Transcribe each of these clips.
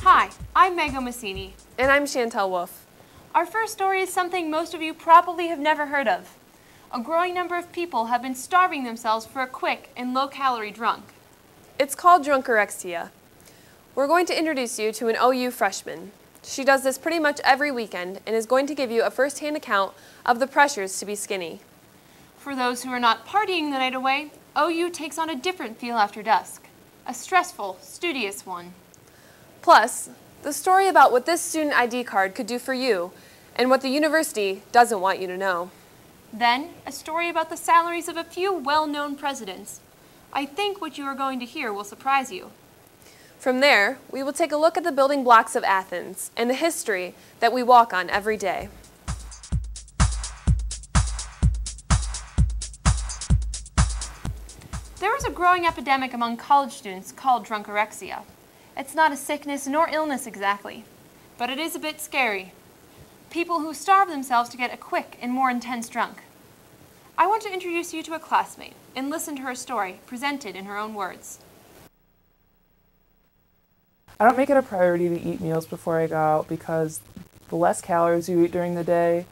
Hi, I'm Megan Massini. And I'm Chantel Wolf. Our first story is something most of you probably have never heard of. A growing number of people have been starving themselves for a quick and low-calorie drunk. It's called drunkorexia. We're going to introduce you to an OU freshman. She does this pretty much every weekend and is going to give you a first-hand account of the pressures to be skinny. For those who are not partying the night away, OU takes on a different feel after dusk. A stressful, studious one. Plus, the story about what this student ID card could do for you and what the university doesn't want you to know. Then, a story about the salaries of a few well-known presidents. I think what you are going to hear will surprise you. From there, we will take a look at the building blocks of Athens and the history that we walk on every day. There is a growing epidemic among college students called drunkorexia. It's not a sickness nor illness exactly, but it is a bit scary. People who starve themselves to get a quick and more intense drunk. I want to introduce you to a classmate and listen to her story, presented in her own words. I don't make it a priority to eat meals before I go out because the less calories you eat during the day,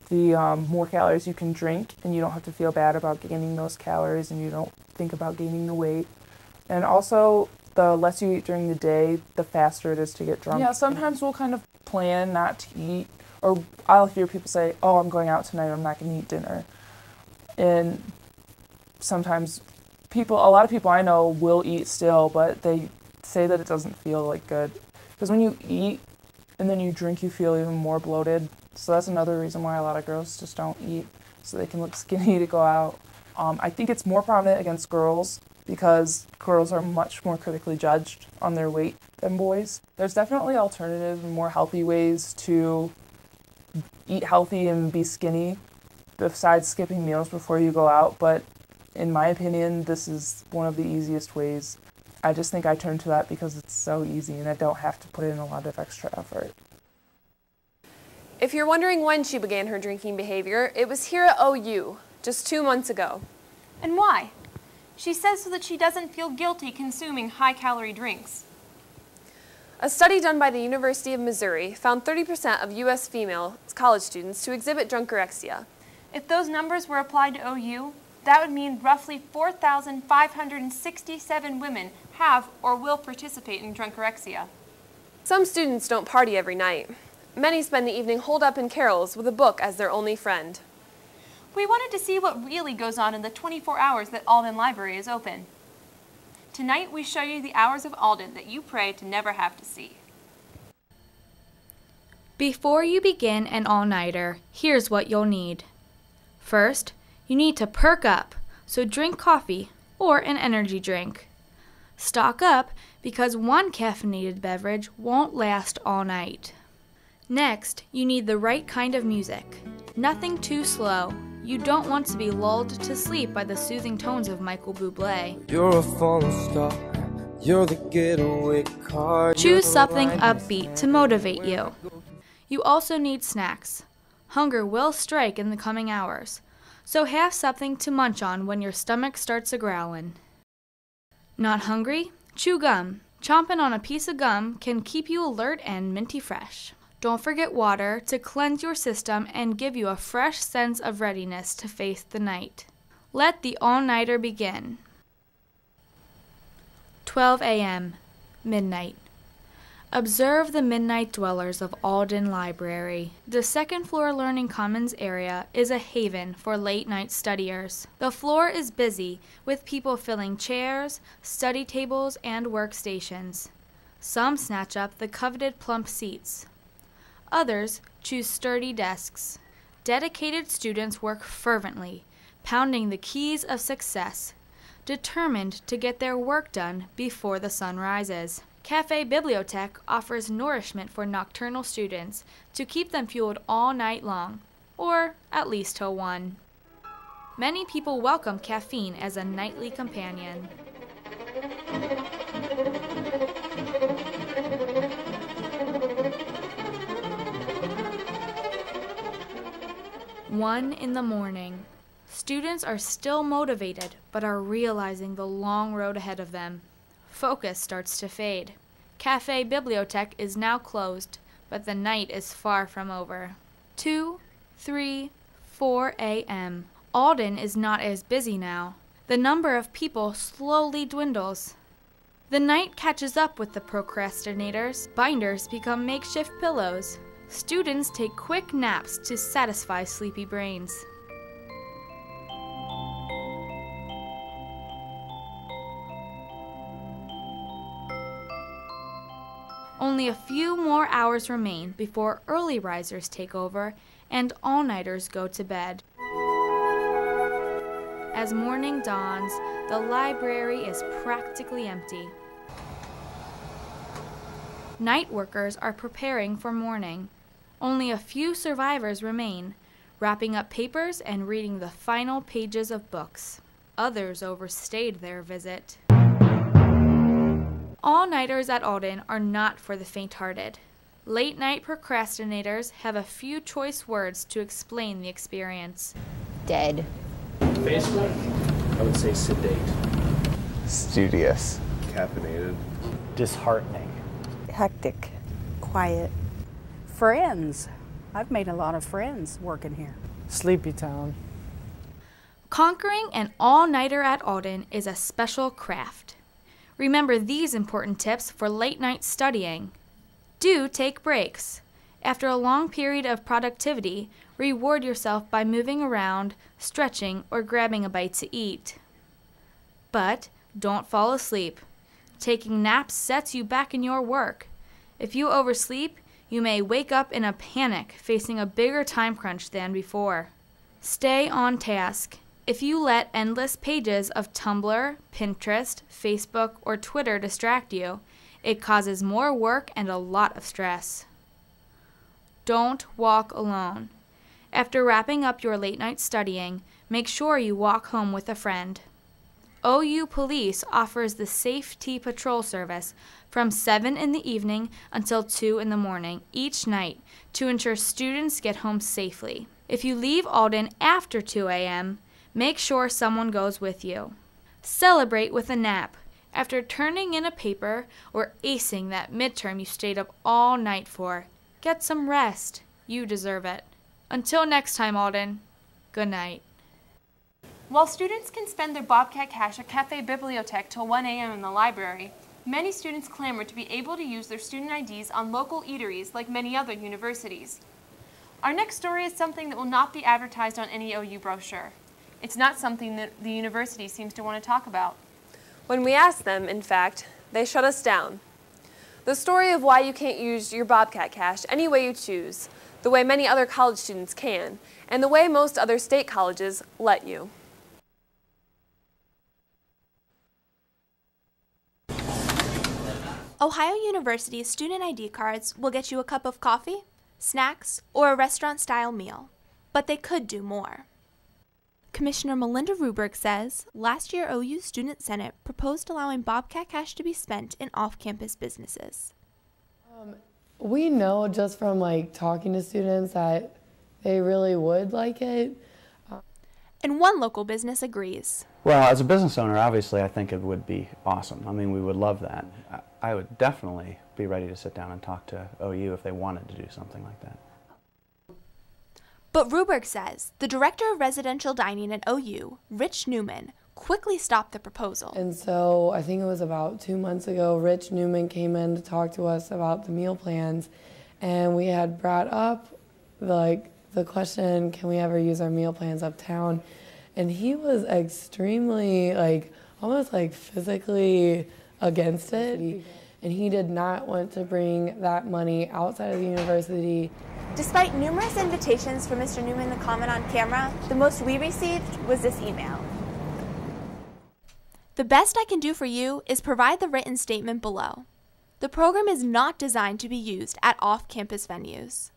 the more calories you can drink, and you don't have to feel bad about gaining those calories and you don't think about gaining the weight. And also, the less you eat during the day, the faster it is to get drunk. Yeah, sometimes we'll kind of plan not to eat, or I'll hear people say, oh, I'm going out tonight, I'm not going to eat dinner. And sometimes a lot of people I know will eat still, but they say that it doesn't feel like good. Because when you eat and then you drink, you feel even more bloated. So that's another reason why a lot of girls just don't eat, so they can look skinny to go out. I think it's more prominent against girls because girls are much more critically judged on their weight than boys. There's definitely alternative and more healthy ways to eat healthy and be skinny besides skipping meals before you go out, but in my opinion, this is one of the easiest ways. I just think I turn to that because it's so easy and I don't have to put in a lot of extra effort. If you're wondering when she began her drinking behavior, it was here at OU, just 2 months ago. And why? She says so that she doesn't feel guilty consuming high-calorie drinks. A study done by the University of Missouri found 30% of U.S. female college students to exhibit drunkorexia. If those numbers were applied to OU, that would mean roughly 4,567 women have or will participate in drunkorexia. Some students don't party every night. Many spend the evening holed up in carols with a book as their only friend. We wanted to see what really goes on in the 24 hours that Alden Library is open. Tonight we show you the hours of Alden that you pray to never have to see. Before you begin an all-nighter, here's what you'll need. First, you need to perk up, so drink coffee or an energy drink. Stock up because one caffeinated beverage won't last all night. Next, you need the right kind of music. Nothing too slow. You don't want to be lulled to sleep by the soothing tones of Michael Bublé. You're a falling star. You're the getaway car. Choose something upbeat to motivate you. You also need snacks. Hunger will strike in the coming hours, so have something to munch on when your stomach starts a-growlin'. Not hungry? Chew gum. Chomping on a piece of gum can keep you alert and minty fresh. Don't forget water to cleanse your system and give you a fresh sense of readiness to face the night. Let the all-nighter begin. 12 a.m. Midnight. Observe the midnight dwellers of Alden Library. The second-floor Learning Commons area is a haven for late-night studiers. The floor is busy, with people filling chairs, study tables, and workstations. Some snatch up the coveted plump seats. Others choose sturdy desks. Dedicated students work fervently, pounding the keys of success, determined to get their work done before the sun rises. Café Bibliothèque offers nourishment for nocturnal students to keep them fueled all night long, or at least till 1. Many people welcome caffeine as a nightly companion. One in the morning. Students are still motivated, but are realizing the long road ahead of them. Focus starts to fade. Cafe Bibliothèque is now closed, but the night is far from over. 2, 3, 4 a.m. Alden is not as busy now. The number of people slowly dwindles. The night catches up with the procrastinators. Binders become makeshift pillows. Students take quick naps to satisfy sleepy brains. Only a few more hours remain before early risers take over and all-nighters go to bed. As morning dawns, the library is practically empty. Night workers are preparing for morning. Only a few survivors remain, wrapping up papers and reading the final pages of books. Others overstayed their visit. All-nighters at Alden are not for the faint-hearted. Late-night procrastinators have a few choice words to explain the experience. Dead. Facebook? I would say sedate. Studious. Caffeinated. Disheartening. Hectic. Quiet. Friends. I've made a lot of friends working here. Sleepy town. Conquering an all-nighter at Alden is a special craft. Remember these important tips for late-night studying. Do take breaks. After a long period of productivity, reward yourself by moving around, stretching, or grabbing a bite to eat. But don't fall asleep. Taking naps sets you back in your work. If you oversleep, you may wake up in a panic, facing a bigger time crunch than before. Stay on task. If you let endless pages of Tumblr, Pinterest, Facebook, or Twitter distract you, it causes more work and a lot of stress. Don't walk alone. After wrapping up your late-night studying, make sure you walk home with a friend. OU Police offers the Safety Patrol Service from 7 in the evening until 2 in the morning each night to ensure students get home safely. If you leave Alden after 2 a.m., make sure someone goes with you. Celebrate with a nap. After turning in a paper or acing that midterm you stayed up all night for, get some rest. You deserve it. Until next time, Alden, good night. While students can spend their Bobcat cash at Cafe Bibliothèque till 1 a.m. in the library, many students clamor to be able to use their student IDs on local eateries like many other universities. Our next story is something that will not be advertised on any OU brochure. It's not something that the university seems to want to talk about. When we asked them, in fact, they shut us down. The story of why you can't use your Bobcat cash any way you choose, the way many other college students can, and the way most other state colleges let you. Ohio University's student ID cards will get you a cup of coffee, snacks, or a restaurant-style meal, but they could do more. Commissioner Melinda Ruberg says last year OU Student Senate proposed allowing Bobcat cash to be spent in off-campus businesses. We know just from talking to students that they really would like it. And one local business agrees. Well, as a business owner, obviously I think it would be awesome. I mean, we would love that. I would definitely be ready to sit down and talk to OU if they wanted to do something like that. But Ruberg says the director of residential dining at OU, Rich Newman, quickly stopped the proposal. And so I think it was about 2 months ago, Rich Newman came in to talk to us about the meal plans, and we had brought up the question, can we ever use our meal plans uptown? And he was extremely, almost physically against it. And he did not want to bring that money outside of the university. Despite numerous invitations for Mr. Newman to comment on camera, the most we received was this email. The best I can do for you is provide the written statement below. The program is not designed to be used at off-campus venues.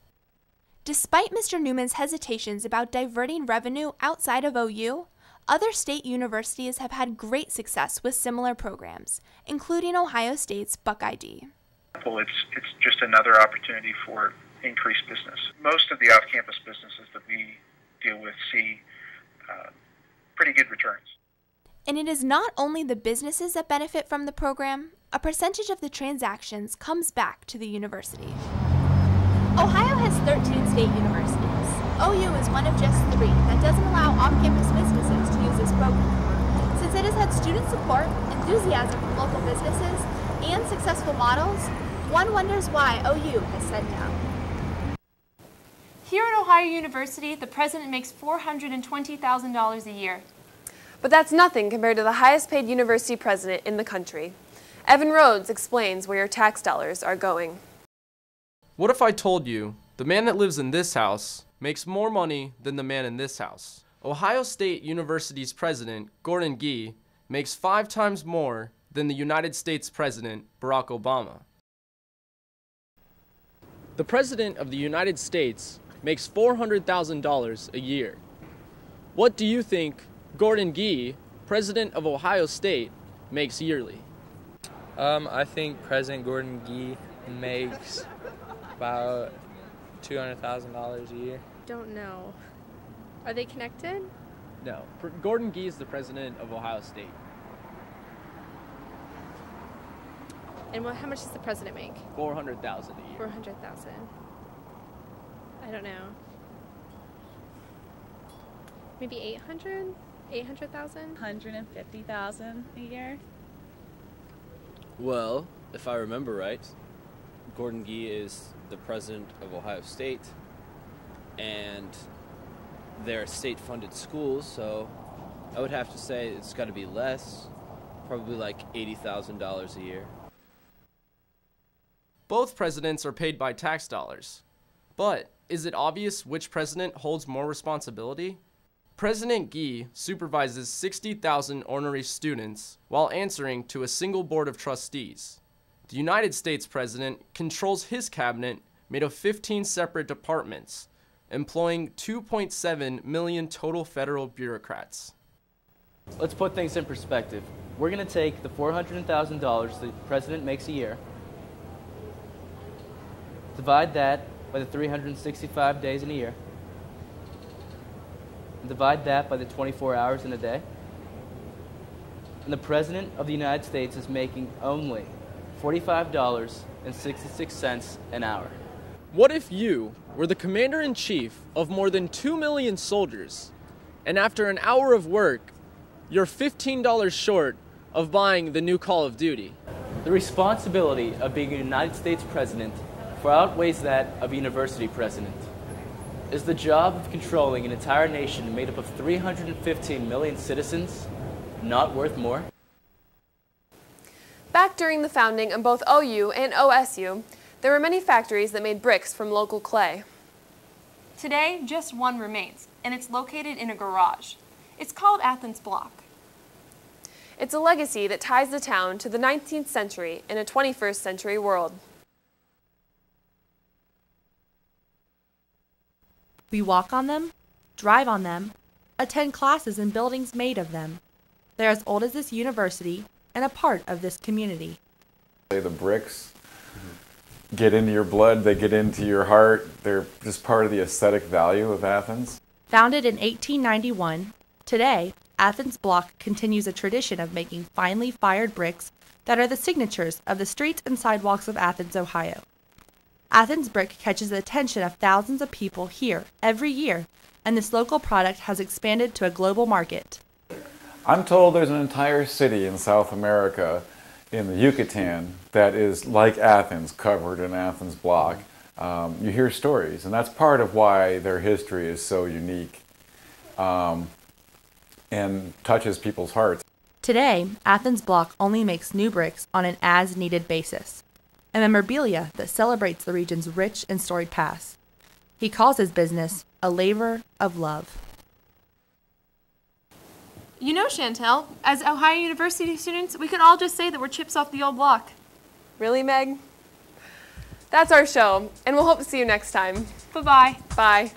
Despite Mr. Newman's hesitations about diverting revenue outside of OU, other state universities have had great success with similar programs, including Ohio State's Buck ID. It's just another opportunity for increased business. Most of the off-campus businesses that we deal with see pretty good returns. And it is not only the businesses that benefit from the program, a percentage of the transactions comes back to the university. Ohio has 13 state universities. OU is one of just 3 that doesn't allow off-campus businesses to use this program. Since it has had student support, enthusiasm from local businesses, and successful models, one wonders why OU has said no. Here at Ohio University, the president makes $420,000 a year. But that's nothing compared to the highest paid university president in the country. Evan Rhodes explains where your tax dollars are going. What if I told you the man that lives in this house makes more money than the man in this house? Ohio State University's president, Gordon Gee, makes 5 times more than the United States President, Barack Obama. The President of the United States makes $400,000 a year. What do you think Gordon Gee, President of Ohio State, makes yearly? I think President Gordon Gee makes about $200,000 a year. Don't know. Are they connected? No. Gordon Gee is the president of Ohio State. And how much does the president make? $400,000 a year. 400,000. I don't know. Maybe 800? 800,000? 150,000 a year. Well, if I remember right, Gordon Gee is the president of Ohio State, and they're state-funded schools, so I would have to say it's got to be less, probably like $80,000 a year. Both presidents are paid by tax dollars. But is it obvious which president holds more responsibility? President Gee supervises 60,000 ornery students while answering to a single board of trustees. The United States president controls his cabinet made of 15 separate departments, employing 2.7 million total federal bureaucrats. Let's put things in perspective. We're going to take the $400,000 the president makes a year, divide that by the 365 days in a year, and divide that by the 24 hours in a day, and the President of the United States is making only $45.66 an hour. What if you were the commander-in-chief of more than 2 million soldiers, and after an hour of work, you're $15 short of buying the new Call of Duty? The responsibility of being a United States president far outweighs that of a university president. Is the job of controlling an entire nation made up of 315 million citizens not worth more? Back during the founding of both OU and OSU, there were many factories that made bricks from local clay. Today, just one remains, and it's located in a garage. It's called Athens Block. It's a legacy that ties the town to the 19th century in a 21st century world. We walk on them, drive on them, attend classes in buildings made of them. They're as old as this university and a part of this community. The bricks get into your blood, they get into your heart. They're just part of the aesthetic value of Athens. Founded in 1891, today, Athens Block continues a tradition of making finely fired bricks that are the signatures of the streets and sidewalks of Athens, Ohio. Athens brick catches the attention of thousands of people here every year, and this local product has expanded to a global market. I'm told there's an entire city in South America, in the Yucatan, that is like Athens, covered in Athens Block. You hear stories, and that's part of why their history is so unique and touches people's hearts. Today, Athens Block only makes new bricks on an as-needed basis, a memorabilia that celebrates the region's rich and storied past. He calls his business a labor of love. You know, Chantel, as Ohio University students, we can all just say that we're chips off the old block. Really, Meg? That's our show, and we'll hope to see you next time. Bye-bye. Bye.